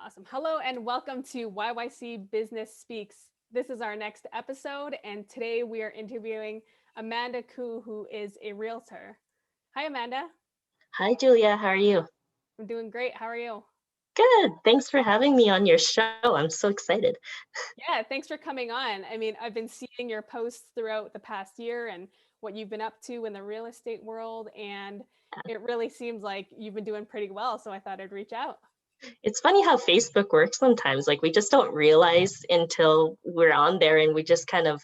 Awesome. Hello and welcome to YYC Business Speaks. This is our next episode, and today we are interviewing Amanda Koo, who is a realtor. Hi, Amanda. Hi, Julia. How are you? I'm doing great. How are you? Good. Thanks for having me on your show. I'm so excited. Yeah, thanks for coming on. I mean, I've been seeing your posts throughout the past year and what you've been up to in the real estate world, and it really seems like you've been doing pretty well. So I thought I'd reach out. It's funny how Facebook works sometimes. Like, we just don't realize until we're on there and we just kind of,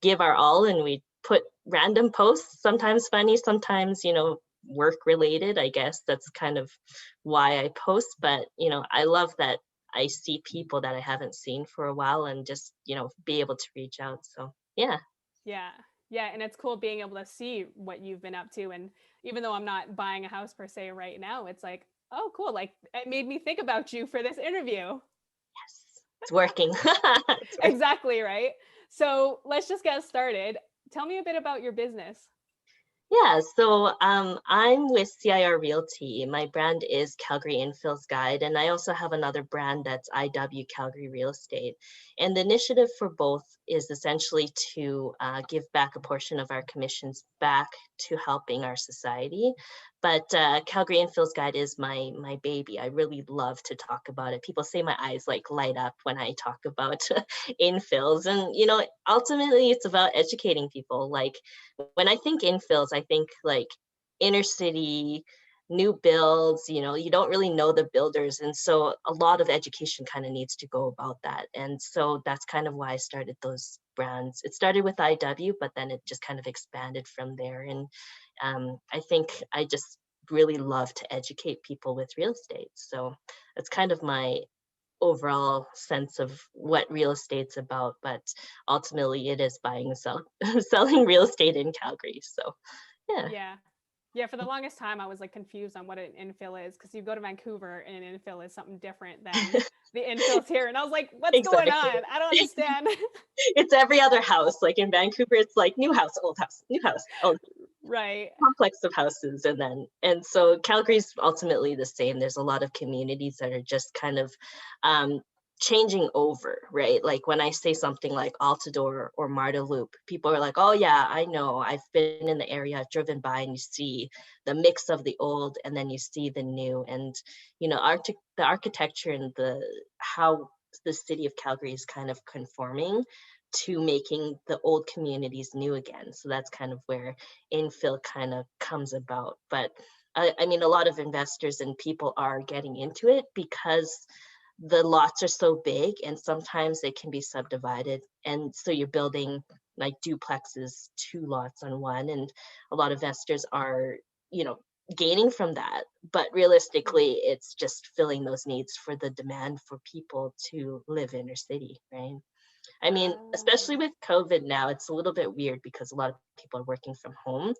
give our all and we put random posts, sometimes funny, sometimes, work related. I guess that's kind of why I post. But, I love that I see people that I haven't seen for a while and just, be able to reach out. So, yeah. Yeah. Yeah. And it's cool being able to see what you've been up to. And even though I'm not buying a house per se right now, it's like, oh, cool. Like it made me think about you for this interview. Yes. It's working. It's working. Exactly. Right. So let's just get started. Tell me a bit about your business. Yeah, so I'm with CIR Realty. My brand is Calgary Infills Guide, and I also have another brand that's IW Calgary Real Estate. And the initiative for both is essentially to give back a portion of our commissions back to helping our society. But Calgary Infills Guide is my baby. I really love to talk about it. People say my eyes like light up when I talk about infills, and ultimately it's about educating people. Like, when I think infills, I think like inner city, new builds, you don't really know the builders. And so a lot of education kind of needs to go about that. And so that's kind of why I started those brands. It started with IW, but then it just kind of expanded from there. And I think I just really love to educate people with real estate. So that's kind of my overall sense of what real estate's about, but ultimately it is buying and selling real estate in Calgary. So yeah. Yeah. Yeah. For the longest time, I was like confused on what an infill is because you go to Vancouver and an infill is something different than the infills here. And I was like, what's going Exactly. on? I don't understand. It's every other house. Like in Vancouver, it's like new house, old house, new house, old Right. complex of houses. And so Calgary's ultimately the same. There's a lot of communities that are just kind of um changing over, right? Like when I say something like Altador or Marda Loop, people are like, oh yeah, I know, I've been in the area, I've driven by, and you see the mix of the old and then you see the new. And the architecture and the how the city of Calgary is kind of conforming to making the old communities new again. So that's kind of where infill kind of comes about. But I mean, a lot of investors and people are getting into it because the lots are so big and sometimes they can be subdivided. And so you're building like duplexes, two lots on one. And a lot of investors are, you know, gaining from that. But realistically, it's just filling those needs for the demand for people to live inner city, right? I mean, especially Oh, with COVID now, it's a little bit weird because a lot of people are working from home,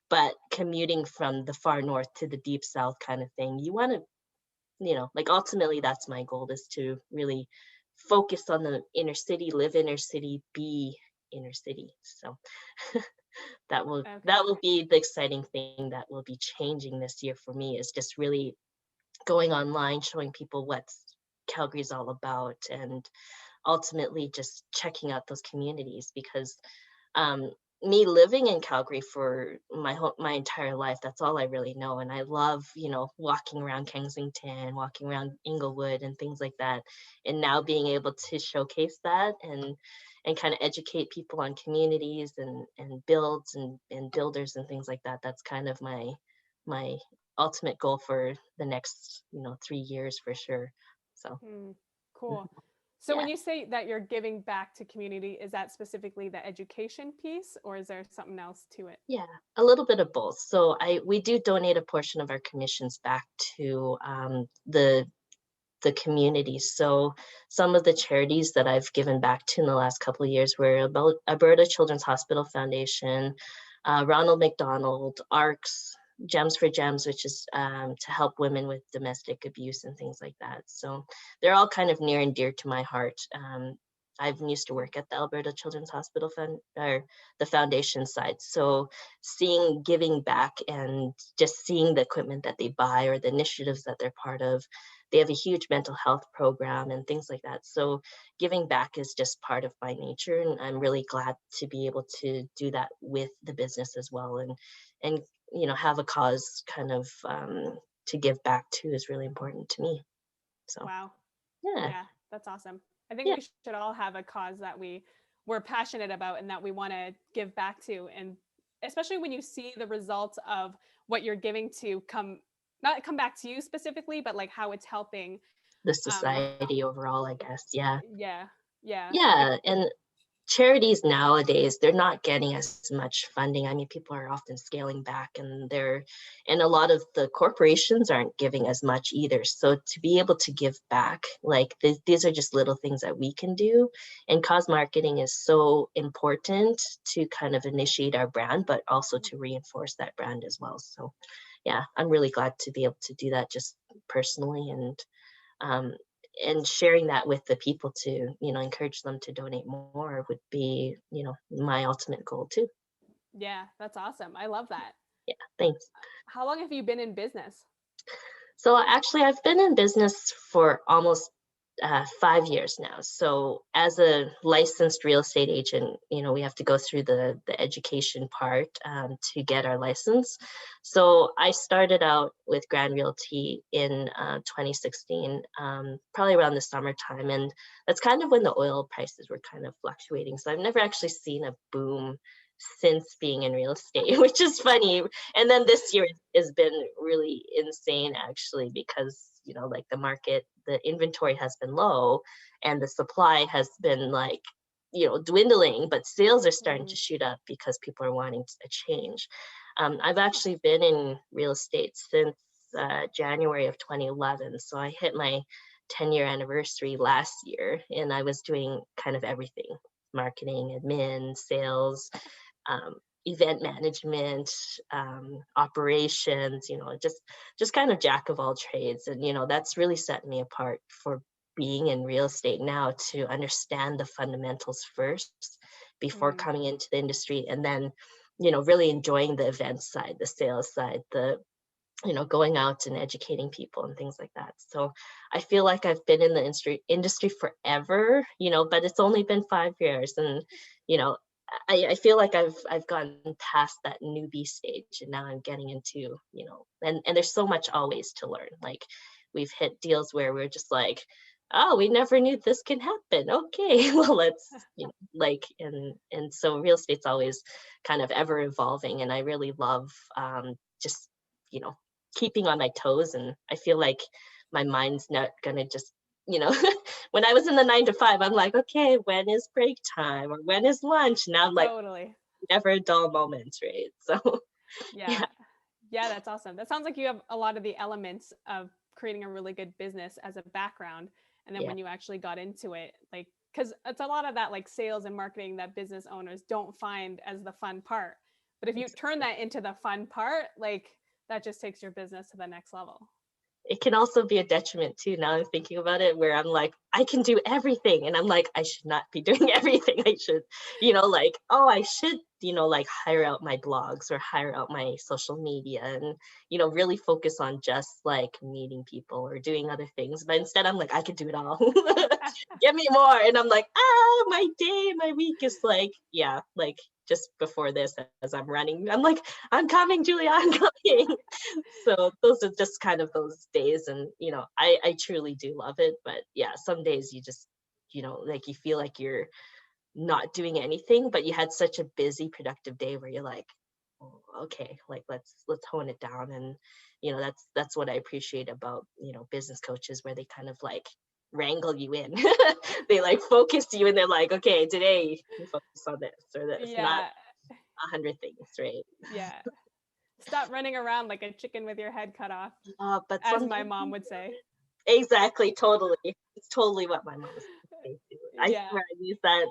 but commuting from the far north to the deep south kind of thing, you want to, like ultimately that's my goal is to really focus on the inner city, live inner city, be inner city. So that okay. will be the exciting thing that will be changing this year for me is just really going online, showing people what Calgary's all about and ultimately just checking out those communities because um, me living in Calgary for my entire life, that's all I really know. And I love, walking around Kensington, walking around Inglewood and things like that. And now being able to showcase that and kind of educate people on communities and builds and builders and things like that. That's kind of my ultimate goal for the next, 3 years for sure. So Hmm, cool. So yeah. when you say that you're giving back to community, is that specifically the education piece or is there something else to it? Yeah, a little bit of both. So we do donate a portion of our commissions back to the community. So some of the charities that I've given back to in the last couple of years were about Alberta Children's Hospital Foundation, Ronald McDonald, ARCS, Gems for Gems, which is to help women with domestic abuse and things like that. So they're all kind of near and dear to my heart. I've used to work at the Alberta Children's Hospital Fund, or the foundation side. So seeing giving back and just seeing the equipment that they buy or the initiatives that they're part of, they have a huge mental health program and things like that. So giving back is just part of my nature, and I'm really glad to be able to do that with the business as well, and have a cause kind of to give back to is really important to me. So Wow. yeah, Yeah, that's awesome. I think yeah, we should all have a cause that we're passionate about and that we want to give back to. And especially when you see the results of what you're giving to come not come back to you specifically, but like how it's helping. the Um, society overall, I guess. Yeah, yeah, yeah, like yeah, and charities nowadays, they're not getting as much funding. I mean, people are often scaling back, and a lot of the corporations aren't giving as much either. So to be able to give back, like these are just little things that we can do. And cause marketing is so important to kind of initiate our brand, but also to reinforce that brand as well. So yeah, I'm really glad to be able to do that just personally, um, and sharing that with the people to encourage them to donate more would be my ultimate goal too. yeah, that's awesome. I love that. Yeah, thanks. How long have you been in business? So actually, I've been in business for almost 5 years now. So as a licensed real estate agent, we have to go through the education part to get our license. So I started out with Grand Realty in 2016, probably around the summertime, and that's kind of when the oil prices were kind of fluctuating. So I've never actually seen a boom since being in real estate, which is funny. And then this year has been really insane actually, because like the inventory has been low and the supply has been like dwindling, but sales are starting to Mm, shoot up because people are wanting a change. I've actually been in real estate since January of 2011, so I hit my 10-year anniversary last year, and I was doing kind of everything: marketing, admin, sales, um, event management, operations, just kind of jack of all trades. And, that's really set me apart for being in real estate now, to understand the fundamentals first before mm, coming into the industry. And then, really enjoying the event side, the sales side, the going out and educating people and things like that. So I feel like I've been in the industry forever, but it's only been 5 years, and you know, I feel like I've gotten past that newbie stage, and now I'm getting into and there's so much always to learn. Like we've hit deals where we're just like, oh, we never knew this can happen. Okay, well let's like, and so real estate's always kind of ever evolving, and I really love just you know keeping on my toes. And I feel like my mind's not gonna just, you know, when I was in the 9 to 5, I'm like, okay, when is break time or when is lunch? Now I'm like, totally. never a dull moment, right? So Yeah. yeah, Yeah, that's awesome. That sounds like you have a lot of the elements of creating a really good business as a background. And then yeah, when you actually got into it, like, because it's a lot of that like sales and marketing that business owners don't find as the fun part. But if you turn exactly. that into the fun part, like that just takes your business to the next level. It can also be a detriment too. Now I'm thinking about it, where I'm like, I can do everything. And I'm like, I should not be doing everything. I should, like, oh, I should, like hire out my blogs or hire out my social media, and, really focus on just like meeting people or doing other things. But instead, I'm like, I could do it all. Give me more. And I'm like, my week is like, yeah, like just before this, as I'm running, I'm like, I'm coming, Julia, I'm coming. So those are just kind of those days. And I truly do love it, but yeah, some days you just like you feel like you're not doing anything, but you had such a busy productive day where you're like, "Oh, okay, like let's hone it down." And that's what I appreciate about business coaches, where they kind of like wrangle you in. They like focus you, and they're like, okay, today you focus on this or this, not Yeah. 100 things, right? Yeah. Stop running around like a chicken with your head cut off, But as my sometimes mom would say. exactly, totally. It's totally what my mom say too. I Yeah. swear I use that,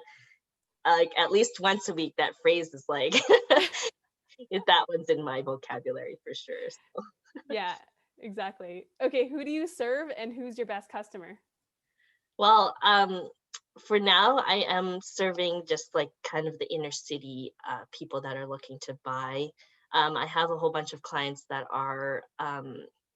like, at least once a week. That phrase is like that one's in my vocabulary for sure. So, Yeah, exactly. Okay, who do you serve and who's your best customer? well, for now, I am serving just like kind of the inner city people that are looking to buy. I have a whole bunch of clients that are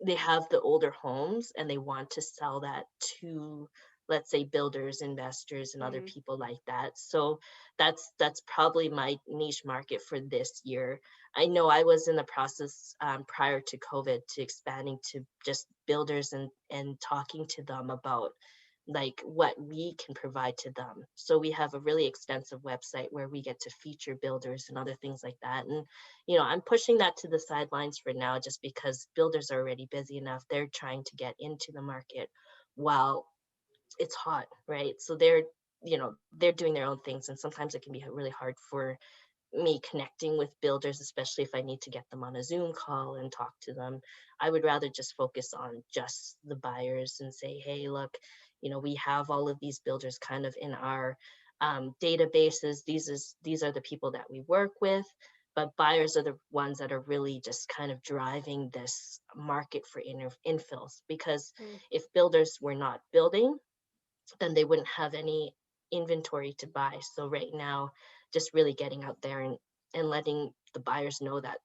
they have the older homes and they want to sell that to, let's say, builders, investors, and other Mm, people like that. So that's probably my niche market for this year. I know I was in the process prior to COVID to expanding to just builders and talking to them about like what we can provide to them. So we have a really extensive website where we get to feature builders and other things like that. And I'm pushing that to the sidelines for now just because builders are already busy enough. They're trying to get into the market while it's hot, right? So they're doing their own things and sometimes it can be really hard for me connecting with builders, especially if I need to get them on a Zoom call and talk to them. I would rather just focus on just the buyers and say, hey, look, we have all of these builders kind of in our databases. These are the people that we work with, but buyers are the ones that are really just kind of driving this market for infills. Because mm. if builders were not building, then they wouldn't have any inventory to buy. So right now, just really getting out there and letting the buyers know that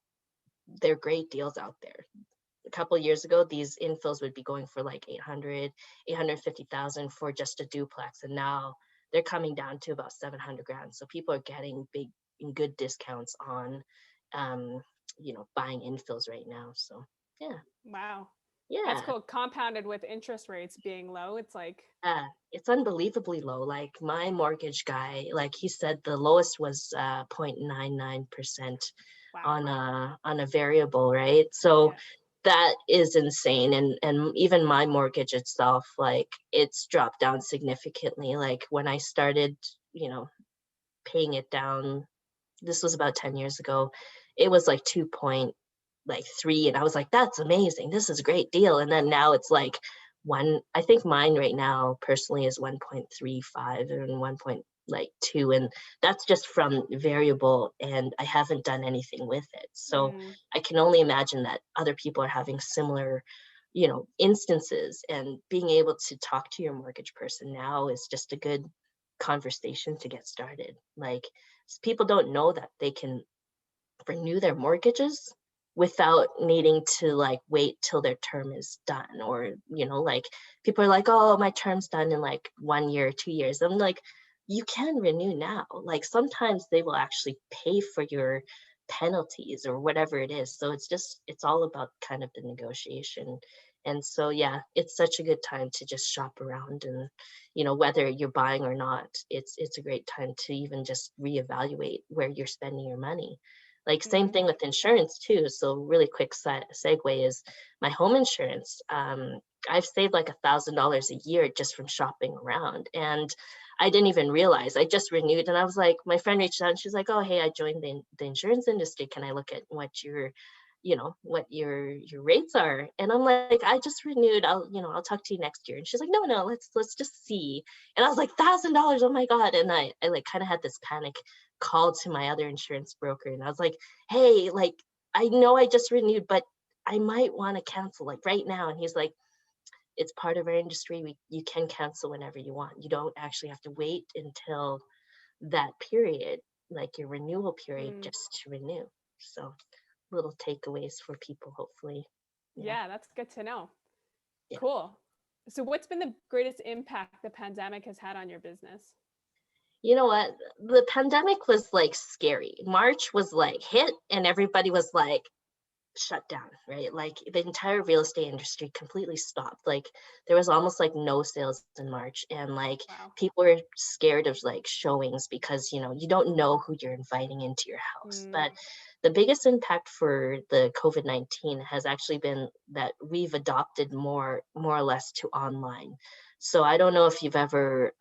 there are great deals out there. A couple of years ago, these infills would be going for like 800, 850,000 for just a duplex. And now they're coming down to about 700 grand. So people are getting big and good discounts on, um, buying infills right now. So yeah, Wow. That's yeah. cool. Compounded with interest rates being low. It's like, It's unbelievably low. Like my mortgage guy, like he said the lowest was 0.99% wow. on a variable, right? So Yeah. that is insane. And even my mortgage itself, like it's dropped down significantly. Like when I started, you know, paying it down, this was about 10 years ago, it was like 2.3, and I was like, that's amazing. This is a great deal. And then now it's like I think mine right now personally is 1.35 and 1.2, and that's just from variable, and I haven't done anything with it. So Mm, I can only imagine that other people are having similar instances, and being able to talk to your mortgage person now is just a good conversation to get started. Like people don't know that they can renew their mortgages without needing to like wait till their term is done, or like people are like, oh, my term's done in like 1 year, 2 years. I'm like, you can renew now. Like sometimes they will actually pay for your penalties or whatever it is. So it's all about kind of the negotiation. And so yeah, it's such a good time to just shop around, and whether you're buying or not, it's a great time to even just reevaluate where you're spending your money. Like same mm, thing with insurance too. So really quick segue is my home insurance. I've saved like $1,000 a year just from shopping around, and I didn't even realize. I just renewed, and I was like, my friend reached out and she's like, "Oh, hey, I joined the insurance industry. Can I look at what your rates are?" And I'm like, "I just renewed. I'll talk to you next year." And she's like, "No, no, let's just see." And I was like, $1,000. Oh my god! And I like kind of had this panic, called to my other insurance broker, and I was like, hey, like, I know I just renewed, but I might want to cancel like right now. And he's like, it's part of our industry. You can cancel whenever you want. You don't actually have to wait until that period, like your renewal period, mm. just to renew. So little takeaways for people, hopefully. Yeah. Yeah, that's good to know. Yeah. Cool. So, what's been the greatest impact the pandemic has had on your business? You know what? The pandemic was like scary. March was like hit, and everybody was like, shut down, right? Like the entire real estate industry completely stopped. Like there was almost like no sales in March, and like Wow. people were scared of like showings because you don't know who you're inviting into your house. Mm, But the biggest impact for the COVID-19 has actually been that we've adopted more or less to online. So I don't know if you've ever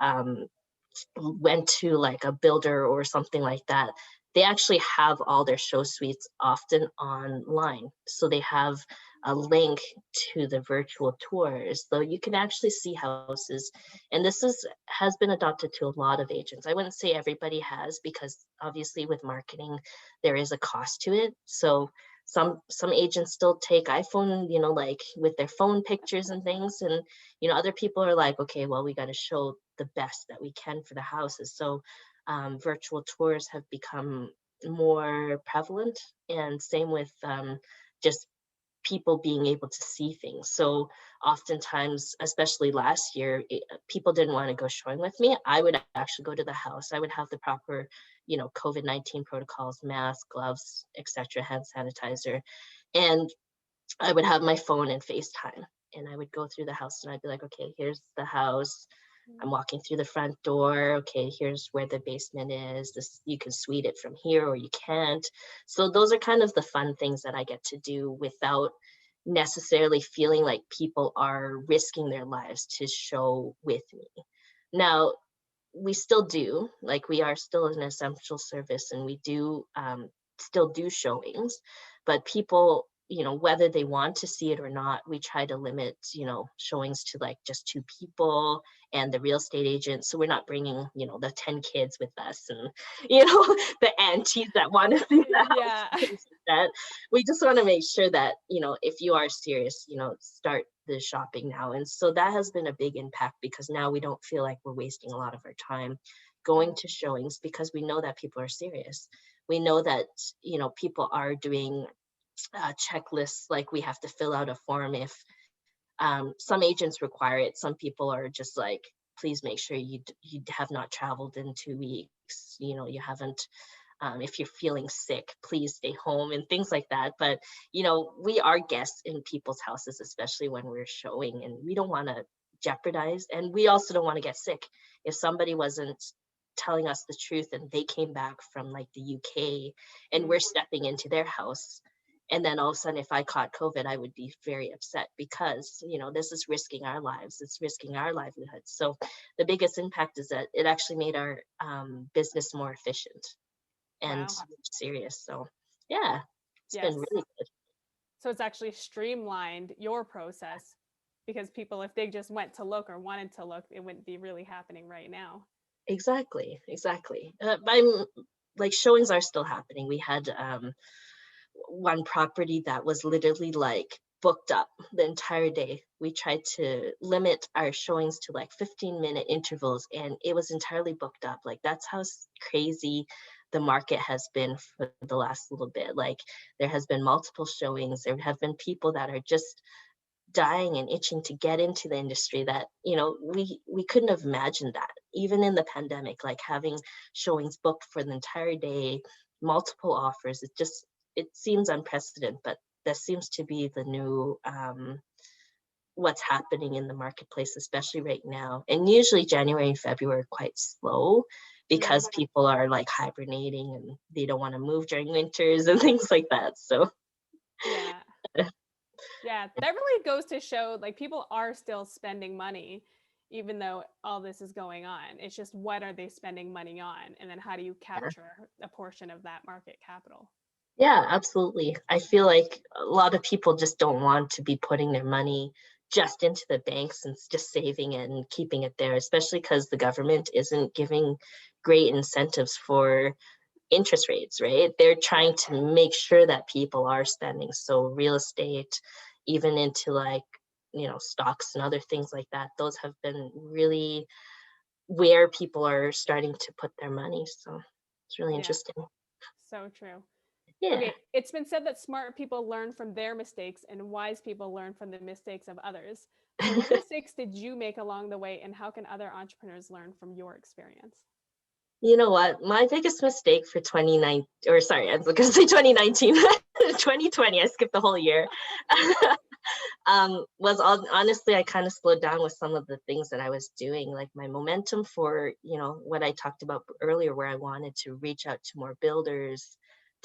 went to like a builder or something like that. They actually have all their show suites often online. So they have a link to the virtual tours. So you can actually see houses. And this has been adopted to a lot of agents. I wouldn't say everybody has, because obviously with marketing there is a cost to it. So some agents still take iPhone, like with their phone pictures and things. And, other people are like, okay, well, we got to show the best that we can for the houses. So virtual tours have become more prevalent, and same with just people being able to see things. So oftentimes, especially last year, people didn't want to go showing with me. I would actually go to the house. I would have the proper, COVID-19 protocols, mask, gloves, etc., hand sanitizer, and I would have my phone and FaceTime. And I would go through the house and I'd be like, okay, here's the house. I'm walking through the front door. Okay, here's where the basement is. This, you can suite it from here or you can't. So those are kind of the fun things that I get to do without necessarily feeling like people are risking their lives to show with me. Now, we still do, like, we are still an essential service, and we do still do showings, but people, whether they want to see it or not, we try to limit, showings to like just 2 people and the real estate agent. So we're not bringing, the 10 kids with us, and, the aunties that want to see the house, Yeah. things like that. We just want to make sure that, if you are serious, start the shopping now. And so that has been a big impact, because now we don't feel like we're wasting a lot of our time going to showings, because we know that people are serious. We know that, people are doing checklists, like we have to fill out a form if some agents require it. Some people are just like, please make sure you have not traveled in 2 weeks. You haven't. If you're feeling sick, please stay home, and things like that. But we are guests in people's houses, especially when we're showing, and we don't want to jeopardize, and we also don't want to get sick. If somebody wasn't telling us the truth and they came back from like the UK and we're stepping into their house, and then all of a sudden, if I caught COVID, I would be very upset, because, this is risking our lives. It's risking our livelihood. So the biggest impact is that it actually made our business more efficient and Wow. serious. So yeah, it's been Yes. really good. So it's actually streamlined your process, because people, if they just went to look or wanted to look, it wouldn't be really happening right now. Exactly. I'm like, showings are still happening. We had one property that was literally like booked up the entire day. We tried to limit our showings to like 15-minute intervals, and it was entirely booked up. Like, that's how crazy the market has been for the last little bit. Like, there has been multiple showings. There have been people that are just dying and itching to get into the industry that, we couldn't have imagined that even in the pandemic, like having showings booked for the entire day, multiple offers. It seems unprecedented, but that seems to be the new what's happening in the marketplace, especially right now. And usually January and February are quite slow, because people are like hibernating and they don't want to move during winters and things like that. So Yeah. Yeah. That really goes to show, like, people are still spending money, even though all this is going on. It's just, what are they spending money on? And then how do you yeah. capture a portion of that market capital? Yeah, absolutely. I feel like a lot of people just don't want to be putting their money just into the banks and just saving it and keeping it there, especially because the government isn't giving great incentives for interest rates, right? They're Yeah. trying to make sure that people are spending. So real estate, even into like, stocks and other things like that, those have been really where people are starting to put their money. So it's really Yeah. interesting. So true. Yeah. Okay, it's been said that smart people learn from their mistakes and wise people learn from the mistakes of others. So, what mistakes did you make along the way, and how can other entrepreneurs learn from your experience? You know what? My biggest mistake for 29, or sorry, I was going to say 2019, 2020, I skipped the whole year, was honestly, I kind of slowed down with some of the things that I was doing, like my momentum for, what I talked about earlier, where I wanted to reach out to more builders,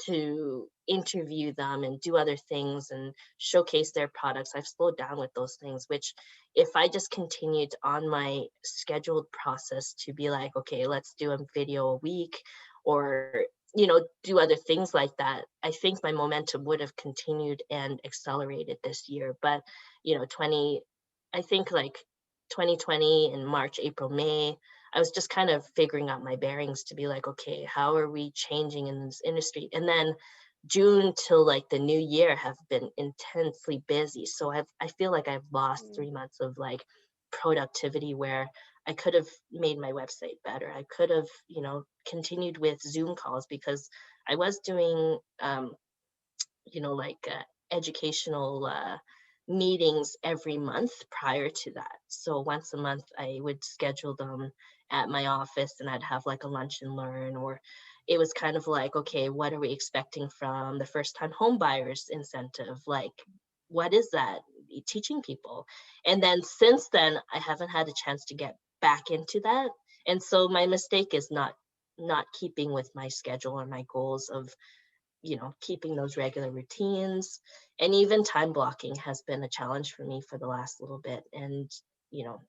to interview them and do other things and showcase their products. I've slowed down with those things, which, if I just continued on my scheduled process to be like, okay, let's do a video a week, or do other things like that, I think my momentum would have continued and accelerated this year. But 20 I think like 2020 in March, April, May, I was just kind of figuring out my bearings to be like, okay, how are we changing in this industry? And then June till like the new year have been intensely busy. So I feel like I've lost Mm, 3 months of like productivity where I could have made my website better. I could have, continued with Zoom calls because I was doing like educational meetings every month prior to that. So once a month, I would schedule them at my office and I'd have like a lunch and learn, or it was kind of like, okay, what are we expecting from the first time home buyers incentive? Like, what is that? Teaching people. And then since then, I haven't had a chance to get back into that. And so my mistake is not keeping with my schedule or my goals of keeping those regular routines. And even time blocking has been a challenge for me for the last little bit. And, you know,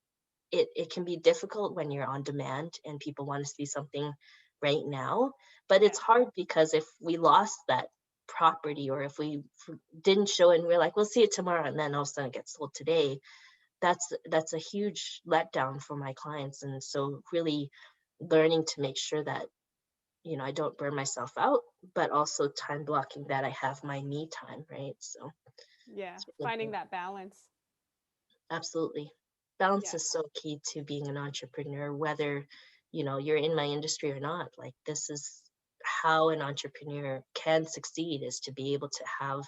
it can be difficult when you're on demand and people want to see something right now. But yeah. it's hard because if we lost that property or if we didn't show it and we're like, we'll see it tomorrow and then all of a sudden it gets sold today, that's a huge letdown for my clients. And so really learning to make sure that I don't burn myself out, but also time blocking that I have my me time, right? So Yeah. it's really Finding important. that balance. Absolutely. Balance Yeah. is so key to being an entrepreneur, whether, you're in my industry or not. Like this is how an entrepreneur can succeed is to be able to have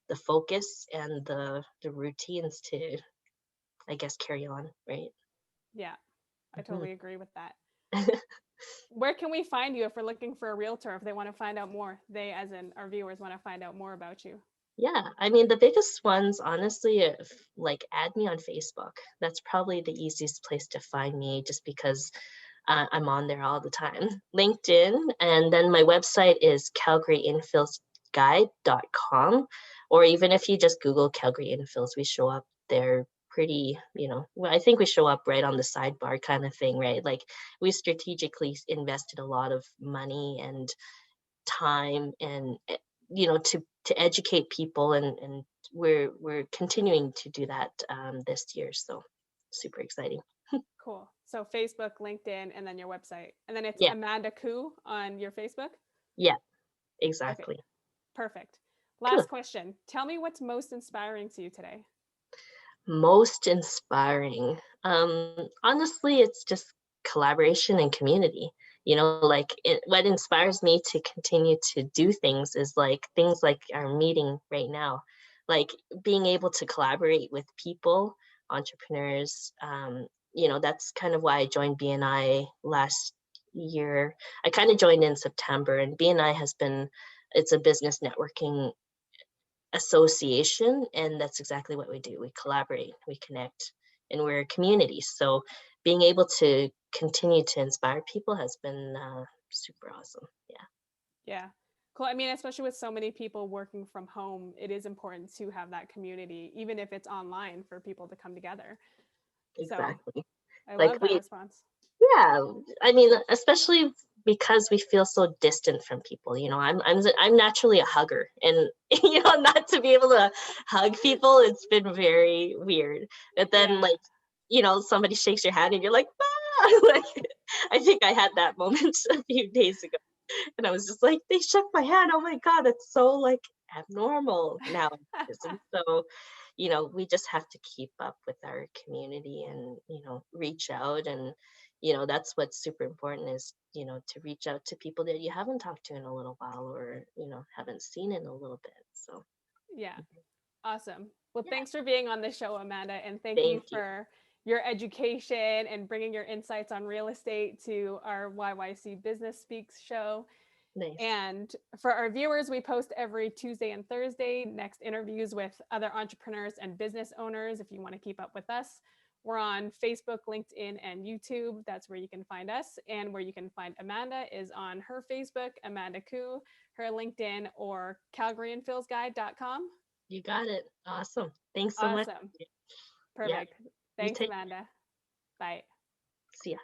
the focus and the routines to, I guess, carry on, right? Yeah. I Mhm. totally agree with that. Where can we find you if we're looking for a realtor, if they want to find out more? They, as in our viewers, want to find out more about you. Yeah, I mean, the biggest ones, honestly, if like add me on Facebook. That's probably the easiest place to find me just because I'm on there all the time. LinkedIn, and then my website is calgaryinfillsguide.com. Or even if you just Google Calgary Infills, we show up there pretty, well, I think we show up right on the sidebar kind of thing, right? Like we strategically invested a lot of money and time and to educate people and we're continuing to do that this year, so super exciting. Cool. So Facebook, LinkedIn, and then your website. And then it's Yeah, Amanda Koo on your Facebook. yeah, Okay, exactly. perfect. Good. Last question. Tell me what's most inspiring to you today. Most inspiring, honestly, it's just collaboration and community. Like what inspires me to continue to do things is like things like our meeting right now, like being able to collaborate with people, entrepreneurs. That's kind of why I joined BNI last year. I kind of joined in September, and BNI has been, it's a business networking association, and that's exactly what we do. We collaborate, we connect, and we're a community. So being able to continue to inspire people has been super awesome. Yeah, Yeah. Cool. I mean, especially with so many people working from home, it is important to have that community, even if it's online, for people to come together. So exactly. I Like love that response. yeah, I mean, especially because we feel so distant from people. I'm naturally a hugger, and not to be able to hug people, it's been very weird. But then, Yeah. like, somebody shakes your hand, and you're like, ah! Like, I think I had that moment a few days ago, and I was just like, they shook my hand. Oh my god, it's so like abnormal now. And so, we just have to keep up with our community and reach out, and that's what's super important is to reach out to people that you haven't talked to in a little while or haven't seen in a little bit. So Yeah. Awesome. Well, yeah, thanks for being on the show, Amanda, and thank you thank you. for your education and bringing your insights on real estate to our YYC Business Speaks show. Nice. And for our viewers, we post every Tuesday and Thursday next interviews with other entrepreneurs and business owners. If you want to keep up with us, we're on Facebook, LinkedIn, and YouTube. That's where you can find us. And where you can find Amanda is on her Facebook, Amanda Koo, her LinkedIn, or calgaryinfillsguide.com. You got it. Awesome. Thanks so much. Awesome. Yeah, Perfect. you Thanks, take Amanda. Bye. See ya.